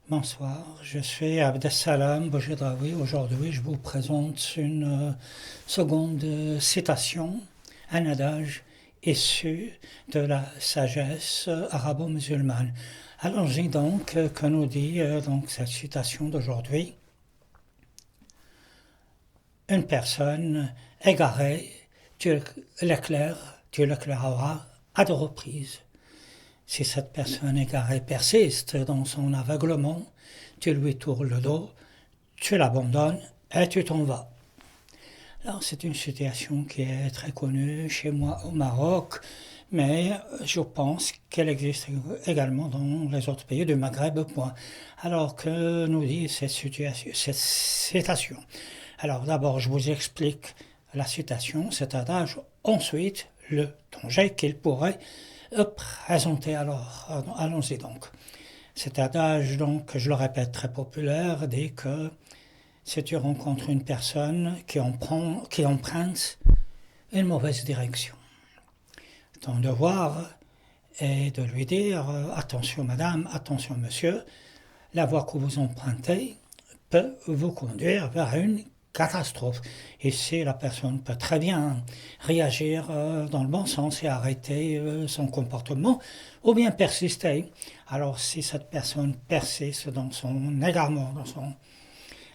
Bonsoir, je suis Abdessalam Boujedraoui. Aujourd'hui, je vous présente une seconde citation, un adage issu de la sagesse arabo-musulmane. Allons-y donc, que nous dit donc cette citation d'aujourd'hui. Une personne égarée, tu l'éclaireras à deux reprises. Si cette personne égarée persiste dans son aveuglement, tu lui tournes le dos, tu l'abandonnes et tu t'en vas. Alors c'est une situation qui est très connue chez moi au Maroc, mais je pense qu'elle existe également dans les autres pays du Maghreb. Alors que nous dit cette citation? Alors d'abord je vous explique la citation, cet adage, ensuite le danger qu'il pourrait présenter. Alors allons-y donc. Cet adage, donc, je le répète, très populaire, dit que si tu rencontres une personne qui emprunte une mauvaise direction, ton devoir est de lui dire attention madame, attention monsieur, la voie que vous empruntez peut vous conduire vers une catastrophe. Ici, la personne peut très bien réagir dans le bon sens et arrêter son comportement ou bien persister. Alors si cette personne persiste dans son égarement,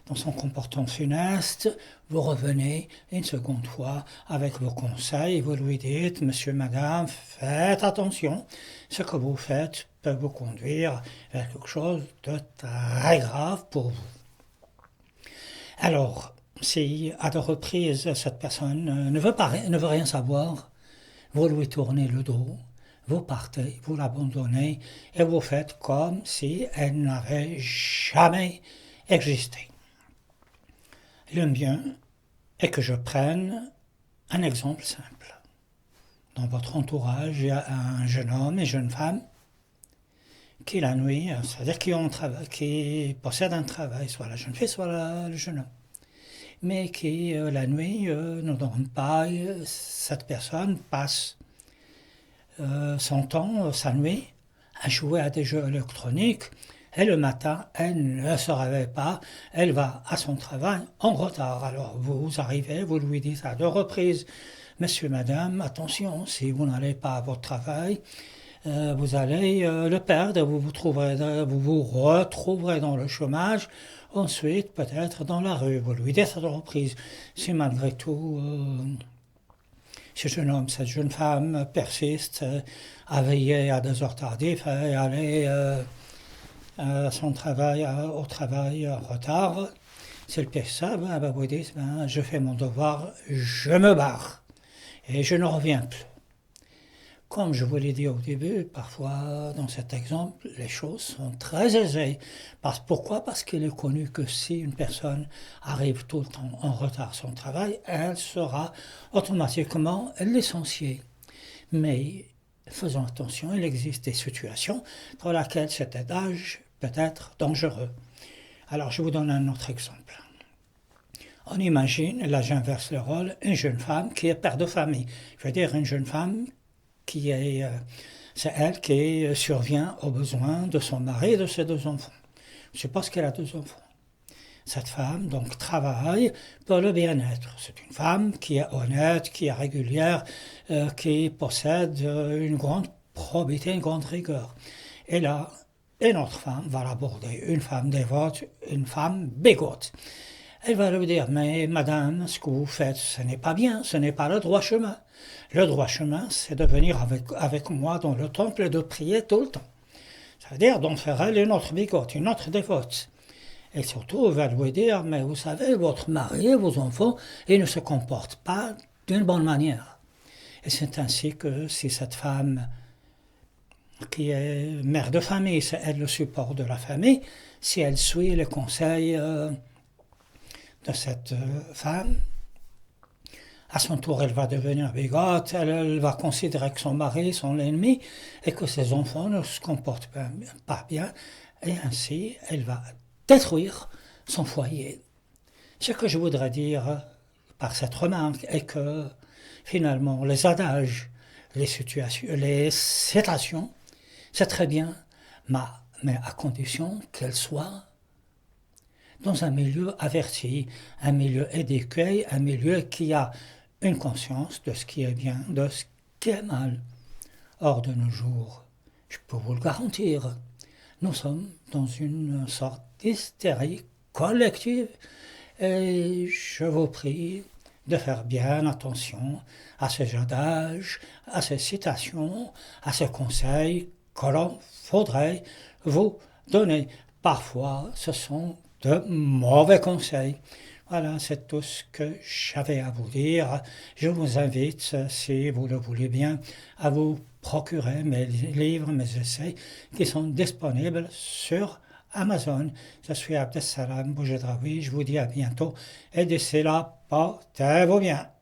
dans son comportement funeste, vous revenez une seconde fois avec vos conseils et vous lui dites, monsieur, madame, faites attention, ce que vous faites peut vous conduire vers quelque chose de très grave pour vous. Alors, si à deux reprises cette personne ne veut rien savoir, vous lui tournez le dos, vous partez, vous l'abandonnez et vous faites comme si elle n'avait jamais existé. Le mieux est que je prenne un exemple simple. Dans votre entourage, il y a un jeune homme et une jeune femme qui la nuit, c'est-à-dire qui possèdent un travail, soit la jeune fille, soit le jeune homme, mais qui la nuit ne dorment pas. Cette personne passe son temps, sa nuit, à jouer à des jeux électroniques, et le matin, elle ne se réveille pas, elle va à son travail en retard. Alors vous arrivez, vous lui dites à deux reprises, monsieur, madame, attention, si vous n'allez pas à votre travail, vous allez le perdre, vous vous retrouverez dans le chômage, ensuite peut-être dans la rue. Vous lui dites à deux reprises, si malgré tout ce jeune homme, cette jeune femme persiste à veiller à des heures tardives et aller à son travail, au travail en retard, c'est le pire ça, vous dites, je fais mon devoir, je me barre et je ne reviens plus. Comme je vous l'ai dit au début, parfois dans cet exemple, les choses sont très aisées. Pourquoi? Parce qu'il est connu que si une personne arrive tout le temps en retard à son travail, elle sera automatiquement licenciée. Mais faisons attention, il existe des situations dans lesquelles cet adage peut être dangereux. Alors je vous donne un autre exemple. On imagine, là j'inverse le rôle, une jeune femme qui est père de famille. Je veux dire une jeune femme c'est elle qui survient aux besoins de son mari et de ses deux enfants. Je suppose qu'elle a deux enfants. Cette femme donc travaille pour le bien-être. C'est une femme qui est honnête, qui est régulière, qui possède une grande probité, une grande rigueur. Et là, une autre femme va l'aborder, une femme dévote, une femme bégote. Elle va lui dire, mais madame, ce que vous faites, ce n'est pas bien, ce n'est pas le droit chemin. Le droit chemin, c'est de venir avec moi dans le temple et de prier tout le temps. C'est-à-dire d'en faire elle une autre bigote, une autre dévote. Et surtout, elle va lui dire, mais vous savez, votre mari et vos enfants, ils ne se comportent pas d'une bonne manière. Et c'est ainsi que si cette femme qui est mère de famille, c'est elle le support de la famille, si elle suit les conseils de cette femme, à son tour, elle va devenir bigote, elle va considérer que son mari sont l'ennemi et que ses enfants ne se comportent pas bien, et ainsi, elle va détruire son foyer. Ce que je voudrais dire par cette remarque est que, finalement, les adages, les situations, les citations, c'est très bien, mais à condition qu'elle soit dans un milieu averti, un milieu éduqué, un milieu qui a une conscience de ce qui est bien, de ce qui est mal. Or, de nos jours, je peux vous le garantir, nous sommes dans une sorte d'hystérie collective et je vous prie de faire bien attention à ces adages, à ces citations, à ces conseils que l'on faudrait vous donner. Parfois, ce sont de mauvais conseils. Voilà, c'est tout ce que j'avais à vous dire. Je vous invite, si vous le voulez bien, à vous procurer mes livres, mes essais qui sont disponibles sur Amazon. Je suis Abdessalam Boujedraoui, je vous dis à bientôt et d'ici là, portez-vous bien.